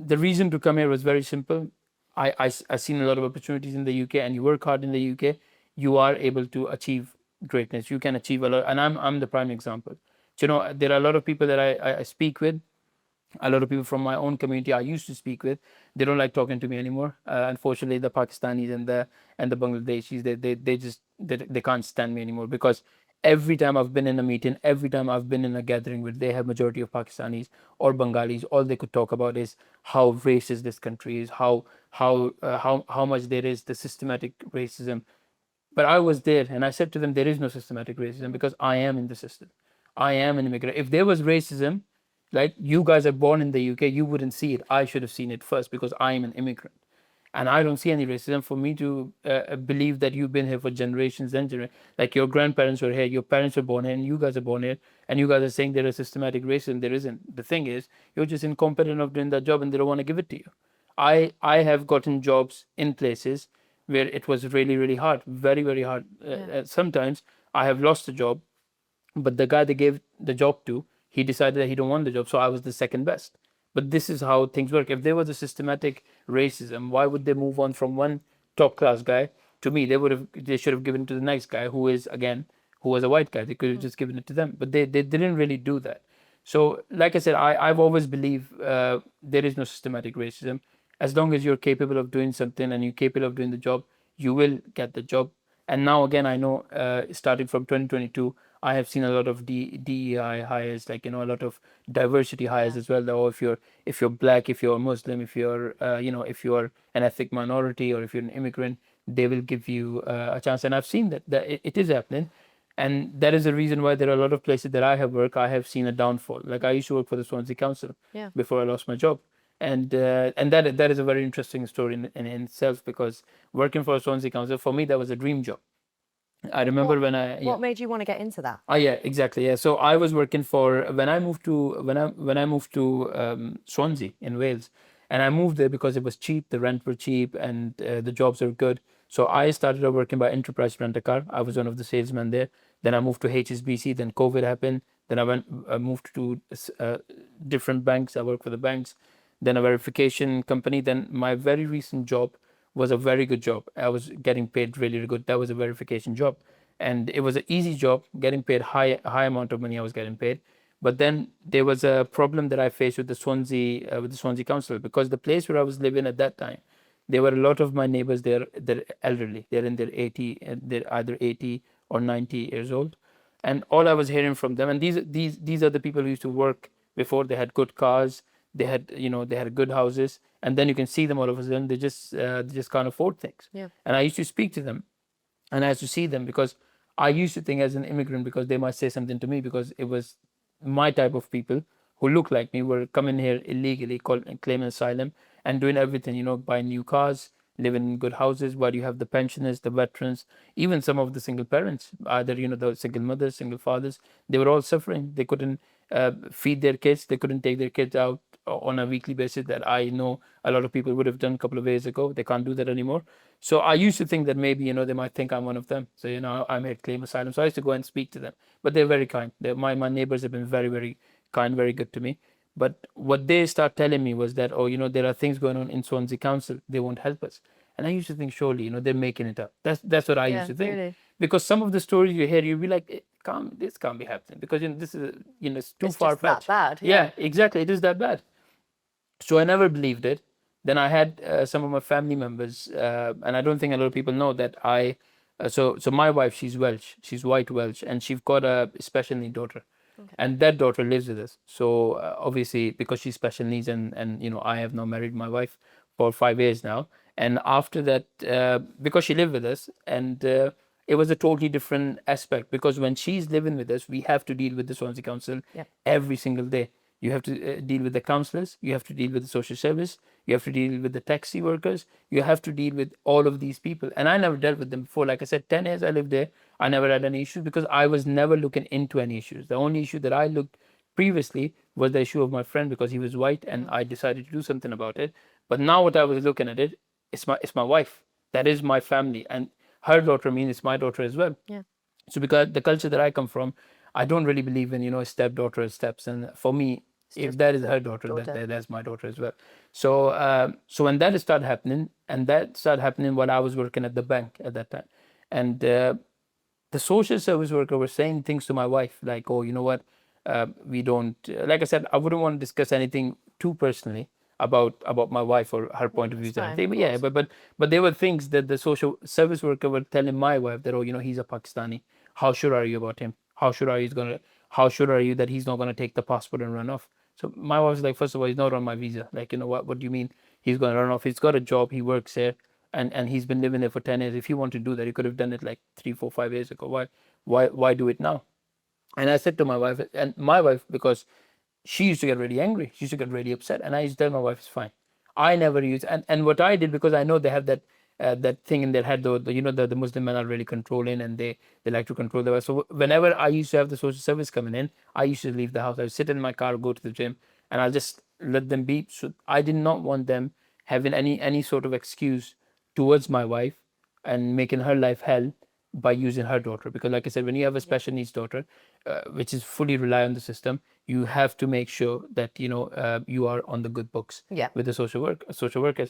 the reason to come here was very simple. I seen a lot of opportunities in the UK, and you work hard in the UK, you are able to achieve greatness. You can achieve a lot, and I'm the prime example. So, there are a lot of people that I speak with, a lot of people from my own community I used to speak with. They don't like talking to me anymore. Unfortunately, the Pakistanis and the Bangladeshis, they just they can't stand me anymore, because every time I've been in a meeting, every time I've been in a gathering where they have majority of Pakistanis or Bengalis, all they could talk about is how racist this country is, how much there is the systematic racism. But I was there and I said to them, there is no systematic racism, because I am in the system. I am an immigrant. If there was racism, like, you guys are born in the UK, you wouldn't see it. I should have seen it first, because I am an immigrant. And I don't see any racism. For me to believe that you've been here for generations and generations, like your grandparents were here, your parents were born here, and you guys are born here, and you guys are saying there is systematic racism, there isn't. The thing is, you're just incompetent of doing that job, and they don't want to give it to you. I have gotten jobs in places where it was really, really hard, very, very hard. Sometimes I have lost a job, but the guy they gave the job to, he decided that he don't want the job, so I was the second best. But this is how things work. If there was a systematic racism, why would they move on from one top class guy to me? They should have given it to the next guy, who is, again, who was a white guy. They could have just given it to them, but they didn't really do that. So, like I said, I've always believed there is no systematic racism. As long as you're capable of doing something and you're capable of doing the job, you will get the job. And now, again, I know, starting from 2022, I have seen a lot of DEI hires, like, a lot of diversity hires as well. Or if you're black, if you're Muslim, if you're if you're an ethnic minority, or if you're an immigrant, they will give you a chance. And I've seen that it is happening. And that is the reason why there are a lot of places that I have worked, I have seen a downfall. Like, I used to work for the Swansea Council before I lost my job. And that is a very interesting story in itself, because working for a Swansea Council, for me, that was a dream job. I remember What made you want to get into that? Oh yeah, exactly. Yeah. So I was working for, when I moved to Swansea in Wales, and I moved there because it was cheap, the rent were cheap, and the jobs are good. So I started out working by Enterprise Rent a Car. I was one of the salesmen there. Then I moved to HSBC. Then COVID happened. Then I moved to different banks. I worked for the banks. Then a verification company. Then my very recent job was a very good job. I was getting paid really, really good. That was a verification job, and it was an easy job, getting paid high amount of money. I was getting paid, but then there was a problem that I faced with the Swansea Council, because the place where I was living at that time, there were a lot of my neighbors. They're elderly. They're in their 80, and they're either 80 or 90 years old, and all I was hearing from them, and these are the people who used to work before. They had good cars, they had good houses, and then you can see them all of a sudden they just can't afford things. And I used to speak to them, and I used to see them, because I used to think, as an immigrant, because they might say something to me, because it was my type of people who look like me were coming here illegally, claiming asylum, and doing everything, buying new cars, living in good houses. While you have the pensioners, the veterans, even some of the single parents, either the single mothers, single fathers, they were all suffering. They couldn't feed their kids. They couldn't take their kids out on a weekly basis, that I know a lot of people would have done a couple of years ago. They can't do that anymore. So I used to think that maybe, they might think I'm one of them. So, I'm here to claim asylum. So I used to go and speak to them. But they're very kind. My neighbors have been very, very kind, very good to me. But what they start telling me was that, oh, there are things going on in Swansea Council. They won't help us. And I used to think, surely, they're making it up. That's what I used to think. Really. Because some of the stories you hear, you'll be like, this can't be happening, because this is, it's too It's far just that fetched. bad. Yeah, exactly. It is that bad. So I never believed it. Then I had some of my family members, and I don't think a lot of people know that so my wife, she's Welsh, she's white Welsh, and she's got a special need daughter, and that daughter lives with us. So obviously, because she's special needs, and I have now married my wife for 5 years now, and after that, because she lived with us, and it was a totally different aspect, because when she's living with us, we have to deal with the Swansea Council every single day. You have to deal with the councillors, you have to deal with the social service, you have to deal with the taxi workers, you have to deal with all of these people. And I never dealt with them before. Like I said, 10 years I lived there, I never had any issues, because I was never looking into any issues. The only issue that I looked previously was the issue of my friend, because he was white, and I decided to do something about it. But now what I was looking at it's my wife. That is my family. And her daughter means it's my daughter as well. So because the culture that I come from, I don't really believe in, stepdaughter or steps. And for me, If that is her daughter, that's my daughter as well. So so when that started happening, and that started happening while I was working at the bank at that time, and the social service worker was saying things to my wife like, oh, you know what, we don't, like I said, I wouldn't want to discuss anything too personally about my wife or her point of views and everything. But yeah, but there were things that the social service worker were telling my wife that, oh, you know, he's a Pakistani. How sure are you about him? How sure are you that he's not gonna take the passport and run off? So my wife was like, first of all, he's not on my visa. Like, you know what do you mean he's gonna run off? He's got a job, he works here, and he's been living there for 10 years. If you want to do that, you could have done it like 3, 4, 5 years ago. Why do it now? And I said to my wife, and my wife, because she used to get really angry, she used to get really upset, and I used to tell my wife it's fine. I never use, and what I did, because I know they have that thing in their head, though, you know, the Muslim men are really controlling, and they like to control their wife. So whenever I used to have the social service coming in, I used to leave the house. I would sit in my car, go to the gym, and I'll just let them be. So I did not want them having any sort of excuse towards my wife and making her life hell by using her daughter. Because like I said, when you have a special needs daughter, which is fully rely on the system, you have to make sure that, you know, you are on the good books with the social workers.